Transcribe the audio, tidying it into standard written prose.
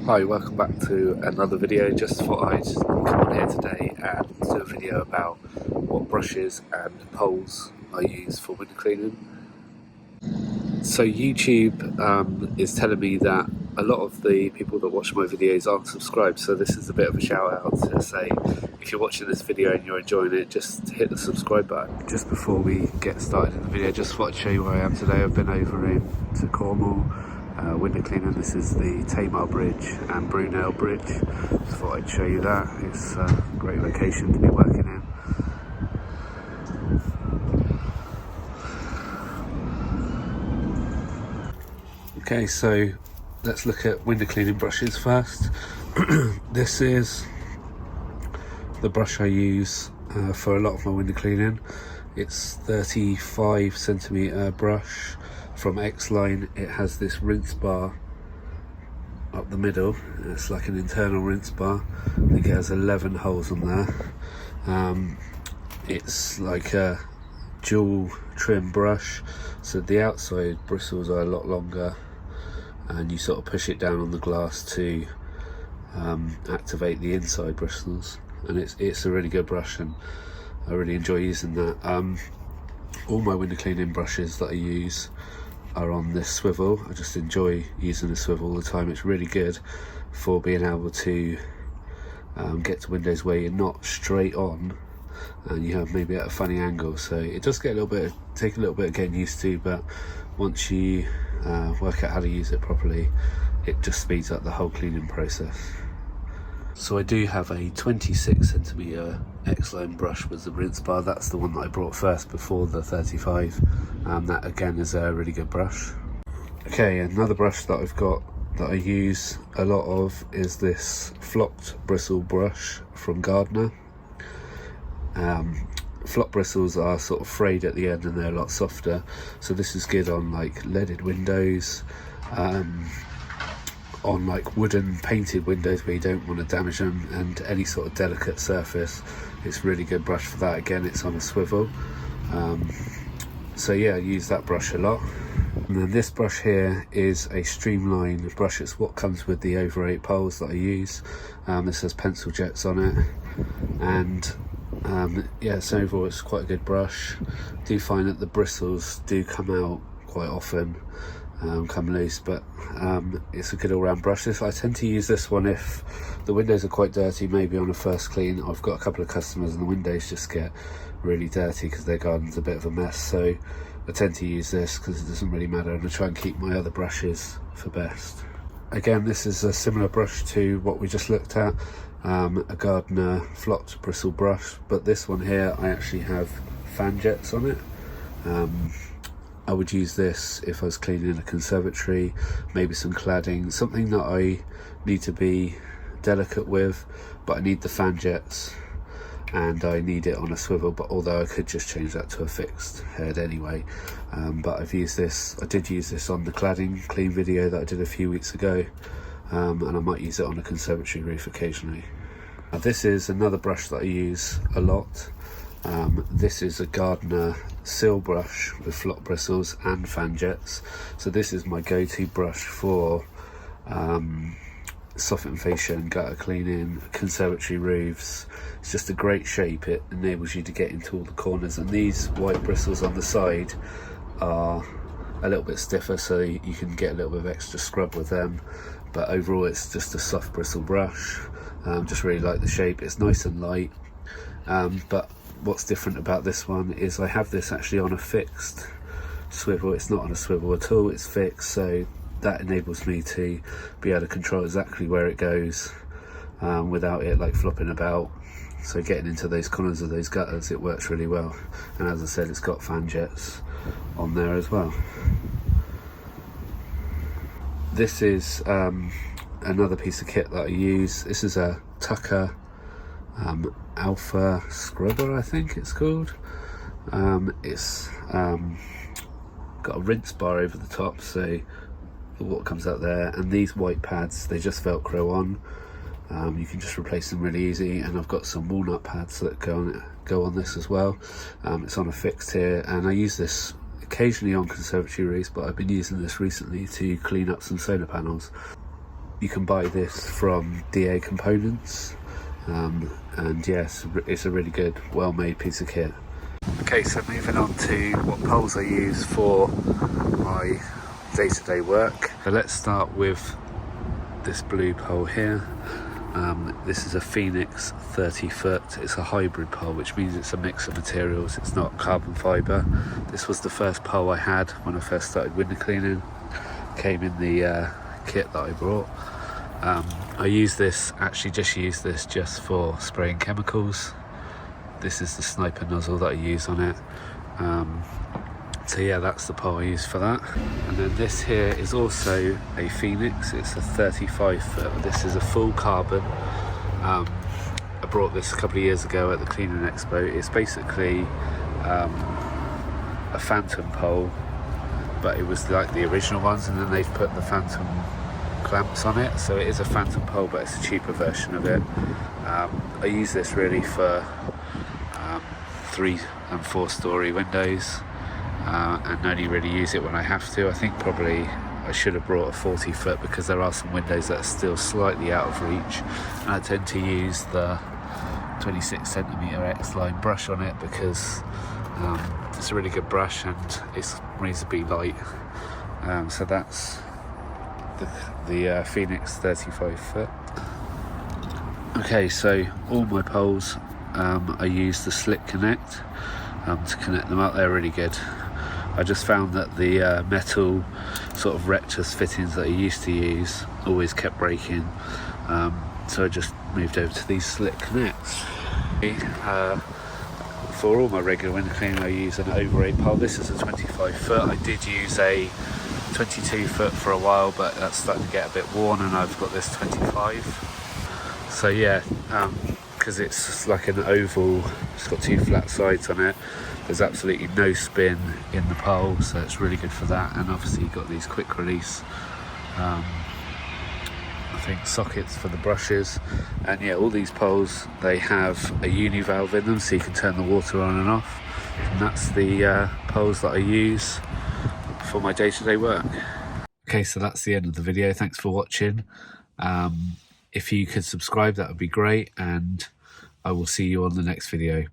Hi, welcome back to another video. Just thought I'd come on here today and do a video about what brushes and poles I use for window cleaning. So YouTube is telling me that a lot of the people that watch my videos aren't subscribed, so this is a bit of a shout out to say if you're watching this video and you're enjoying it, just hit the subscribe button. Just before we get started in the video, just thought I'd show you where I am today. I've been over into Cornwall window cleaning. This is the Tamar Bridge and Brunel Bridge. Just thought I'd show you that. It's a great location to be working in. Okay, so let's look at window cleaning brushes first. This is the brush I use for a lot of my window cleaning. It's 35cm brush from Xline. It has this rinse bar up the middle. It's like an internal rinse bar. I think it has 11 holes on there. It's like a dual trim brush, so the outside bristles are a lot longer, and you sort of push it down on the glass to activate the inside bristles, and it's a really good brush and I really enjoy using that. All my window cleaning brushes that I use are on this swivel. I just enjoy using the swivel all the time. It's really good for being able to get to windows where you're not straight on and you have maybe at a funny angle, so it does get take a little bit of getting used to, but once you work out how to use it properly, it just speeds up the whole cleaning process. So I do have a 26cm Xline brush with the rinse bar. That's the one that I brought first before the 35. That again is a really good brush. Okay, another brush that I've got that I use a lot of is this flopped bristle brush from Gardiner. Flop bristles are sort of frayed at the end and they're a lot softer, so this is good on like leaded windows, on like wooden painted windows where you don't want to damage them, and any sort of delicate surface. It's a really good brush for that. Again, it's on a swivel, so yeah, I use that brush a lot. And then this brush here is a Streamline brush. It's what comes with the OVA8 poles that I use. This has pencil jets on it, and yeah, so overall it's quite a good brush. I do find that the bristles do come out quite often, come loose, but it's a good all-round brush. I tend to use this one if the windows are quite dirty, maybe on a first clean. I've got a couple of customers and the windows just get really dirty because their garden's a bit of a mess, so I tend to use this because it doesn't really matter, and I try and keep my other brushes for best. Again, this is a similar brush to what we just looked at, a Gardiner flopped bristle brush, but this one here I actually have fan jets on it. I would use this if I was cleaning a conservatory, maybe some cladding, something that I need to be delicate with, but I need the fan jets and I need it on a swivel, but although I could just change that to a fixed head anyway. But I've used this, I did use this on the cladding clean video that I did a few weeks ago, and I might use it on a conservatory roof occasionally. Now, this is another brush that I use a lot. This is a Gardiner Sill brush with flop bristles and fan jets. So this is my go-to brush for soffit and fascia and gutter cleaning, conservatory roofs. It's just a great shape. It enables you to get into all the corners, and these white bristles on the side are a little bit stiffer, so you can get a little bit of extra scrub with them, but overall it's just a soft bristle brush. Just really like the shape. It's nice and light, but what's different about this one is I have this actually on a fixed swivel. It's not on a swivel at all, it's fixed, so that enables me to be able to control exactly where it goes without it like flopping about. So getting into those corners of those gutters, it works really well. And as I said, it's got fan jets on there as well. This is another piece of kit that I use. This is a Tucker Alpha Scrubber, I think it's called. It's got a rinse bar over the top, so the water comes out there, and these white pads, they just velcro on. You can just replace them really easy, and I've got some walnut pads that go on this as well. It's on a fixed here, and I use this occasionally on conservatory roofs, but I've been using this recently to clean up some solar panels. You can buy this from DA Components, and yes, it's a really good, well-made piece of kit. Okay, so moving on to what poles I use for my day-to-day work. So let's start with this blue pole here. This is a Phoenix 30 foot. It's a hybrid pole, which means it's a mix of materials. It's not carbon fibre. This was the first pole I had when I first started window cleaning. Came in the kit that I brought. I use this, just for spraying chemicals. This is the sniper nozzle that I use on it. So yeah, that's the pole I use for that. And then this here is also a Phoenix. It's a 35 foot. This is a full carbon. I brought this a couple of years ago at the Cleaning Expo. It's basically a phantom pole, but it was like the original ones, and then they've put the phantom clamps on it, so it is a phantom pole, but it's a cheaper version of it. I use this really for 3 and 4 story windows, and only really use it when I have to. I think probably I should have brought a 40 foot because there are some windows that are still slightly out of reach, and I tend to use the 26 centimeter Xline brush on it because it's a really good brush and it's reasonably light. So that's the Phoenix 35 foot. Okay, so all my poles, I use the Slick Connect to connect them up. They're really good. I just found that the metal sort of rectus fittings that I used to use always kept breaking, so I just moved over to these Slick Connects. For all my regular window cleaning I use an OVA8 pole. This is a 25 foot. I did use a 22 foot for a while, but that's starting to get a bit worn, and I've got this 25. So yeah, because it's like an oval, it's got 2 flat sides on it. There's absolutely no spin in the pole, so it's really good for that. And obviously you've got these quick release, I think, sockets for the brushes. And yeah, all these poles, they have a uni valve in them, so you can turn the water on and off. And that's the poles that I use for my day-to-day work. Okay, so that's the end of the video. Thanks for watching. If you could subscribe, that would be great, and I will see you on the next video.